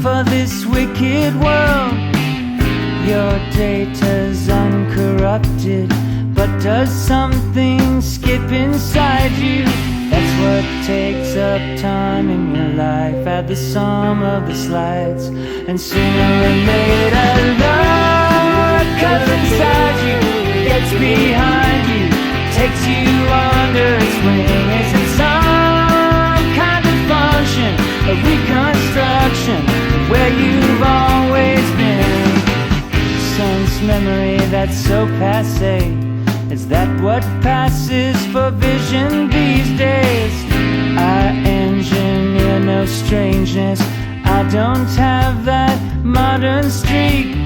for this wicked world. Your data's uncorrupted, but does something skip inside you? That's what takes up time in your life. Add the sum of the slides, and sooner or later love comes inside you, gets behind you, takes you under its wing. Is it some kind of function, a reconstruction of where you've always been? Sense memory that's so passé, is that what passes for vision these days? I engineer no strangeness, I don't have that modern streak.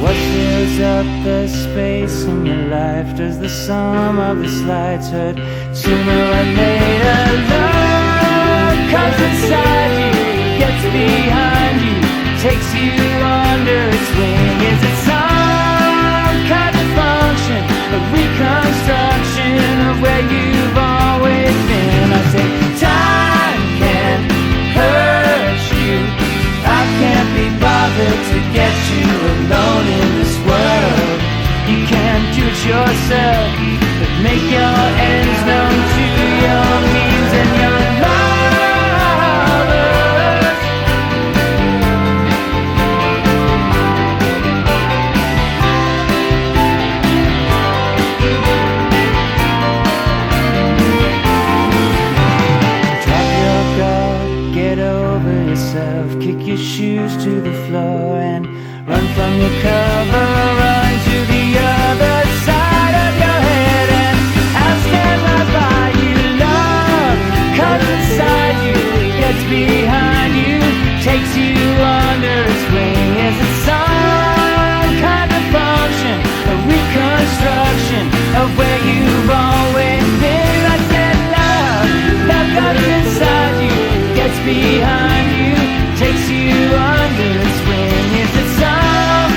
What fills up the space in your life? Does the sum of the slides hurt? Sooner or later love comes inside you, gets behind you, takes you under its wing. Is it some kind of function, a reconstruction of where you've always been? I say time can't hurt you, I can't be bothered to get you alone in this world. You can't do it yourself, but make your ends known to your means and your lovers. Drop your guard, get over yourself, kick your shoes to the floor and run from your cover, run to the other side of your head, and I'll stand right by you. Love comes inside you, gets behind you, takes you under its wing. Is it some kind of function, a reconstruction of where you've always been? I said love comes inside you, gets behind you, takes you under its wing. Is it some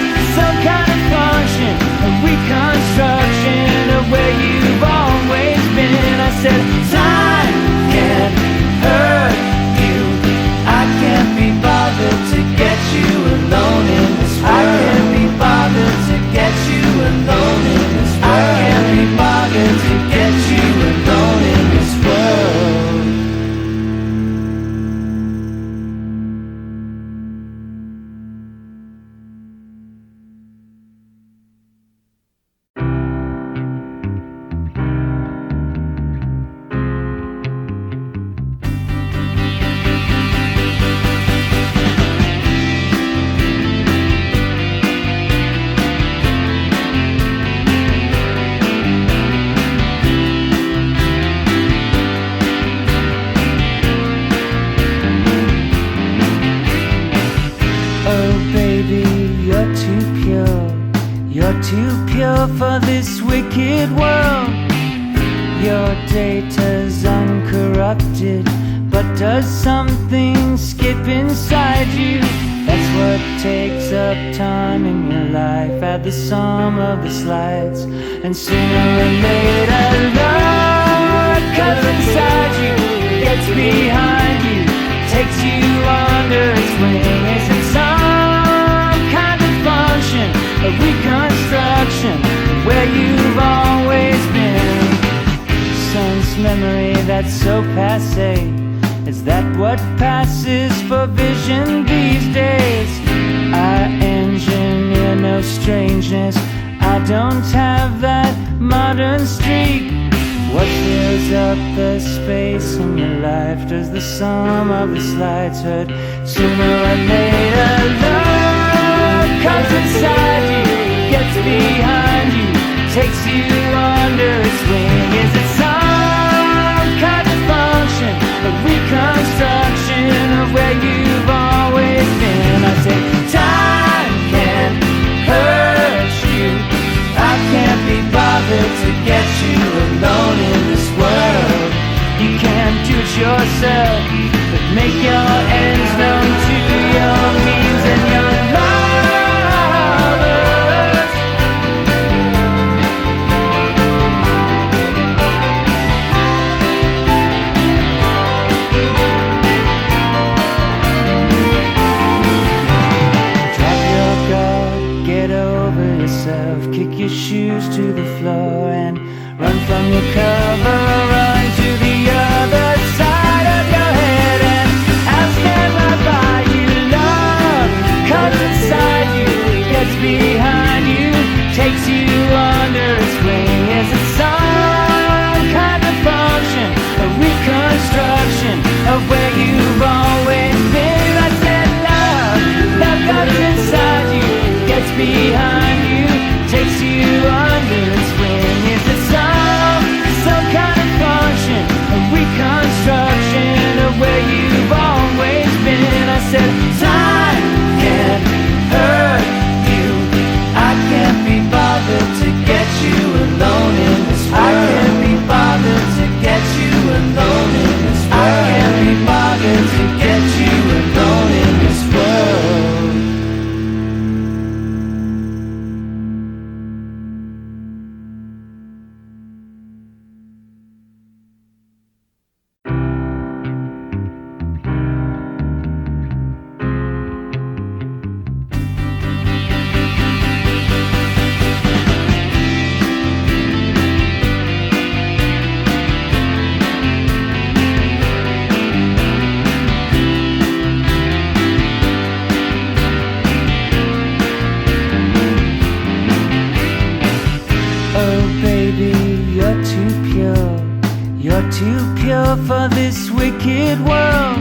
kind of function, a reconstruction of where you've always been? I said time can't hurt you, I can't be bothered to get you alone in this world. I can't be bothered to get you alone in this world. I can't be bothered to get you alone in this world. You're too pure for this wicked world. Your data's uncorrupted, but does something skip inside you? That's what takes up time in your life. Add the sum of the slides, and sooner or later love comes inside you, gets behind you, takes you under its wing. Is it some kind of function, a reconstruction of where you've always been? Sense memory that's so passé, is that what passes for vision these days? I engineer no strangeness, I don't have that modern streak. What fills up the space in your life? Does the sum of the slides hurt? Sooner or later love comes inside you, gets behind you, takes you under its wing. Is it some kind of function, a reconstruction of where you've always been? I say time can't hurt you, I can't be bothered to get you alone in this world. You can't do it yourself, but make your ends known to your to the floor and run from your cover, run to the other side of your head, and I'll stand right by you. Love comes inside you, gets behind you, takes you under its wing. Is it some kind of function, a reconstruction of where you've always been? I said love comes inside you, gets behind you, takes you under its wing. Is it some kind of function, a reconstruction of where you've always been? I said time can't hurt you, I can't be bothered to get you alone in this world. I can't be bothered to get you alone in this world. I can't be bothered to get you alone in this world. You're too pure for this wicked world.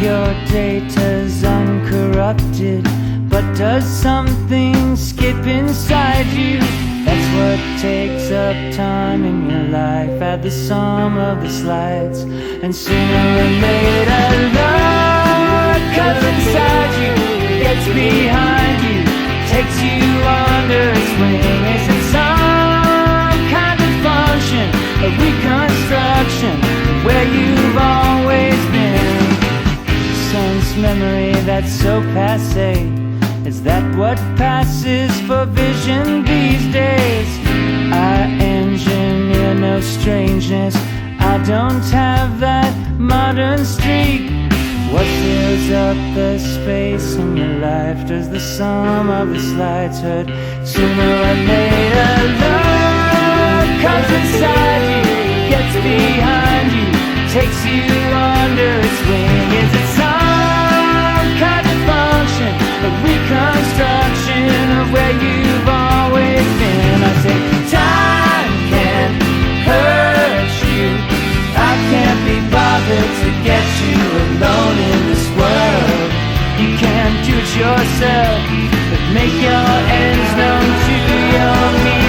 Your data's uncorrupted, but does something skip inside you? That's what takes up time in your life. Add the sum of the slides, and sooner or later love comes inside you, gets behind you, takes you under its wing. Is it some kind of function, a reconstruction of where you've always been? Sense memory that's so passé, is that what passes for vision these days? I engineer no strangeness, I don't have that modern streak. What fills up the space in your life? Does the sum of the slides hurt? Sooner or later love comes inside you, gets behind you, takes you under its wing. Is it some kind of function, a reconstruction of where you've always been? I say time can't hurt you, I can't be bothered to get you alone in this world. You can't do it yourself, but make your ends known to your me.